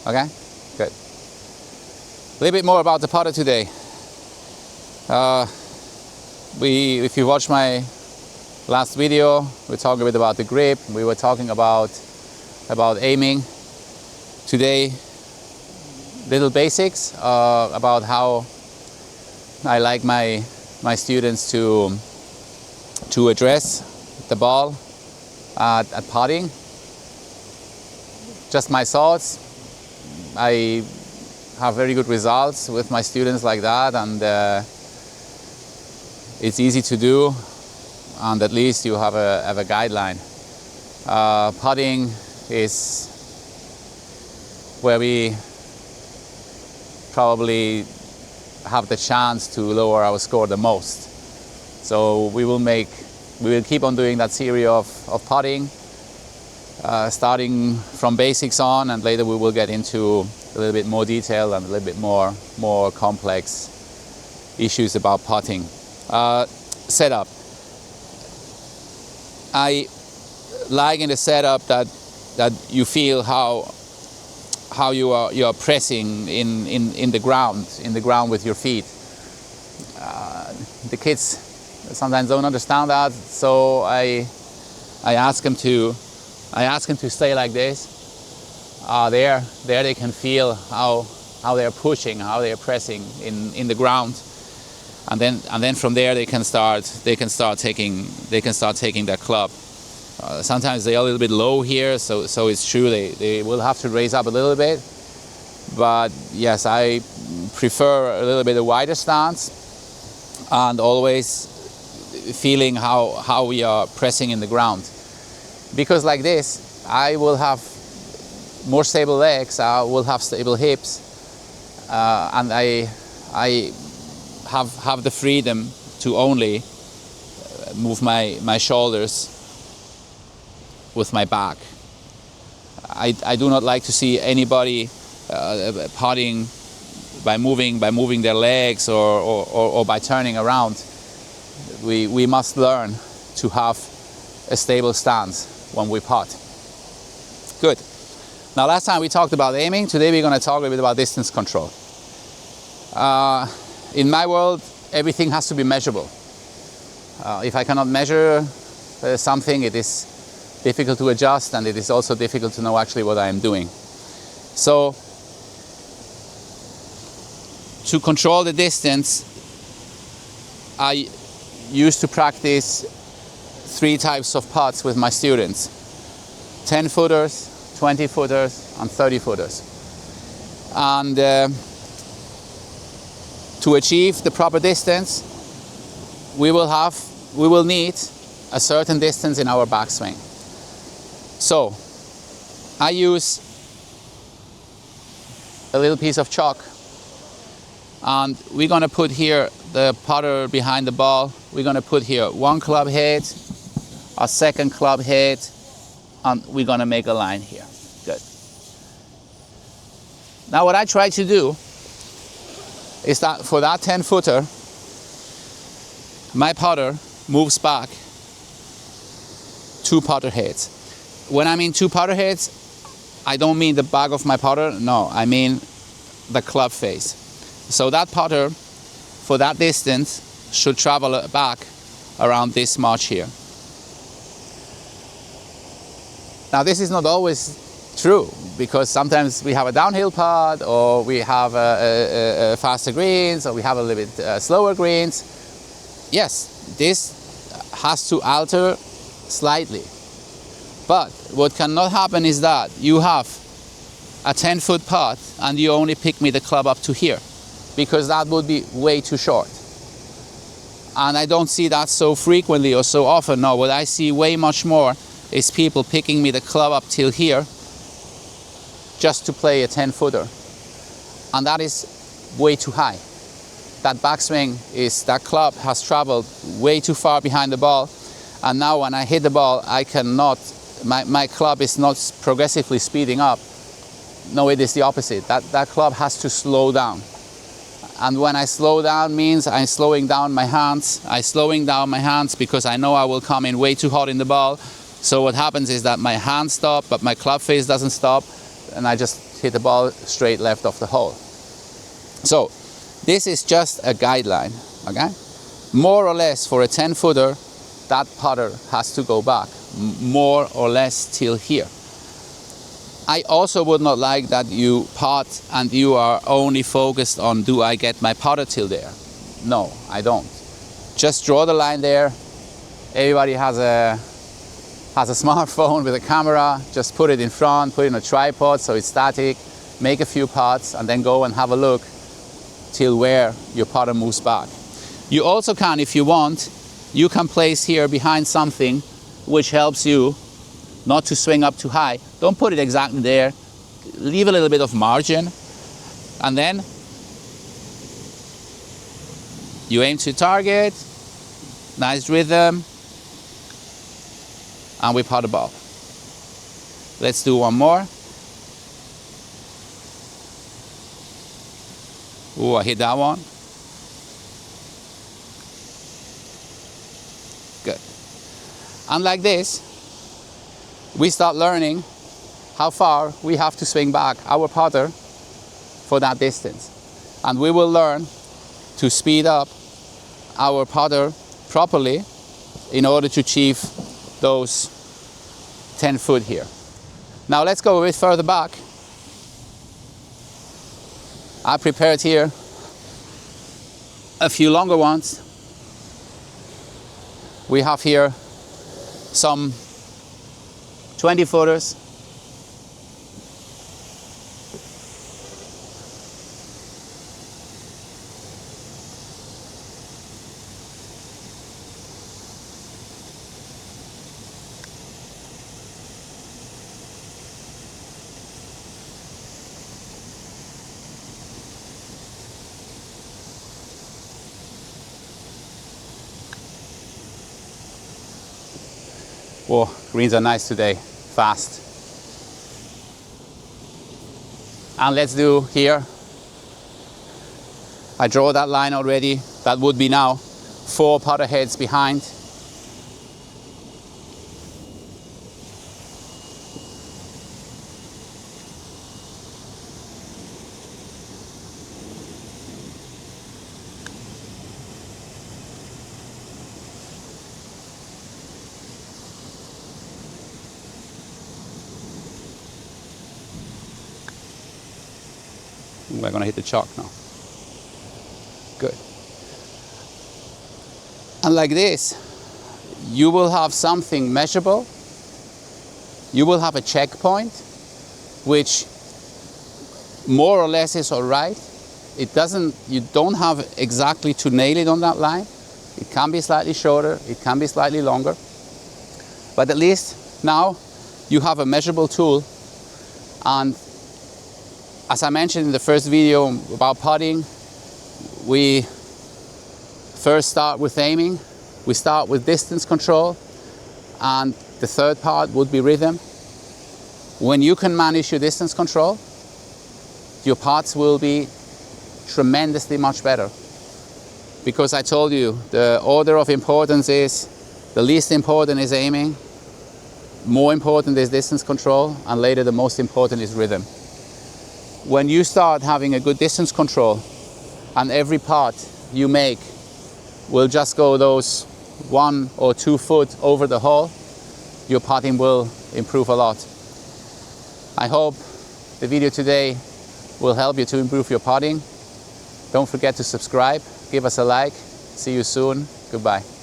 Okay, good. A little bit more about the putter today. If you watch my last video, we talked a bit about the grip. We were talking about aiming. Today, little basics about how I like my students to address the ball at putting. Just my thoughts. I have very good results with my students like that, and it's easy to do, and at least you have a guideline. Putting is where we probably have the chance to lower our score the most. So we will keep on doing that series of putting, starting from basics on, and later we will get into a little bit more detail and a little bit more complex issues about putting. Setup. I like in the setup that you feel how you are pressing in the ground with your feet. The kids sometimes don't understand that, so I ask them to stay like this. There they can feel how they're pushing, how they're pressing in the ground, and then from there they can start taking their club. Sometimes they are a little bit low here, so it's true they will have to raise up a little bit. But yes, I prefer a little bit of wider stance, and always feeling how we are pressing in the ground. Because like this, I will have more stable legs, I will have stable hips, and I have the freedom to only move my shoulders with my back. I do not like to see anybody putting by moving their legs or by turning around. We must learn to have a stable stance when we putt. Good. Now, last time we talked about aiming. Today we're going to talk a bit about distance control. In my world, everything has to be measurable. If I cannot measure something, it is difficult to adjust, and it is also difficult to know actually what I am doing. So, to control the distance, I used to practice 3 types of putts with my students: 10-footers, 20-footers, and 30-footers. And to achieve the proper distance, we will need a certain distance in our backswing. So I use a little piece of chalk, and we're going to put here the putter behind the ball. We're going to put here 1 club head, a 2nd club head, and we're going to make a line here. Good. Now what I try to do is that for that 10-footer, my putter moves back 2 putter heads. When I mean 2 putter heads, I don't mean the back of my putter, no, I mean the club face. So that putter, for that distance, should travel back around this much here. Now this is not always true, because sometimes we have a downhill putt, or we have a faster greens, or we have a little bit slower greens. Yes, this has to alter slightly. But what cannot happen is that you have a 10-foot putt and you only pick me the club up to here, because that would be way too short. And I don't see that so frequently or so often. No, what I see way much more is people picking me the club up till here just to play a 10-footer. And that is way too high. That backswing that club has traveled way too far behind the ball. And now when I hit the ball, I cannot, my club is not progressively speeding up. No, it is the opposite. That club has to slow down. And when I slow down means I'm slowing down my hands. I'm slowing down my hands because I know I will come in way too hot in the ball. So what happens is that my hands stop, but my club face doesn't stop. and I just hit the ball straight left of the hole. So this is just a guideline, okay? More or less for a 10-footer, that putter has to go back more or less till here. I also would not like that you putt and you are only focused on, do I get my putter till there? No, I don't. Just draw the line there. Everybody has a smartphone with a camera. Just put it in front, put it in a tripod so it's static, make a few putts, and then go and have a look till where your putter moves back. You also can, if you want, you can place here behind something which helps you not to swing up too high. Don't put it exactly there. Leave a little bit of margin. And then you aim to target. Nice rhythm. And we putt the ball. Let's do one more. Ooh, I hit that one. Good. And like this, we start learning how far we have to swing back our putter for that distance. And we will learn to speed up our putter properly in order to achieve those 10 foot here. Now let's go a bit further back. I prepared here a few longer ones. We have here some 20 footers. Whoa, greens are nice today, fast. And let's do here, I draw that line already. That would be now 4 putter heads behind. We're going to hit the chalk now. Good. And like this, you will have something measurable. You will have a checkpoint, which more or less is all right. You don't have exactly to nail it on that line. It can be slightly shorter, it can be slightly longer. But at least now you have a measurable tool. And as I mentioned in the first video about putting, we first start with aiming, we start with distance control, and the third part would be rhythm. When you can manage your distance control, your putts will be tremendously much better. Because I told you, the order of importance is, the least important is aiming, more important is distance control, and later the most important is rhythm. When you start having a good distance control and every putt you make will just go those 1 or 2 foot over the hole, your putting will improve a lot. I hope the video today will help you to improve your putting. Don't forget to subscribe, give us a like. See you soon. Goodbye.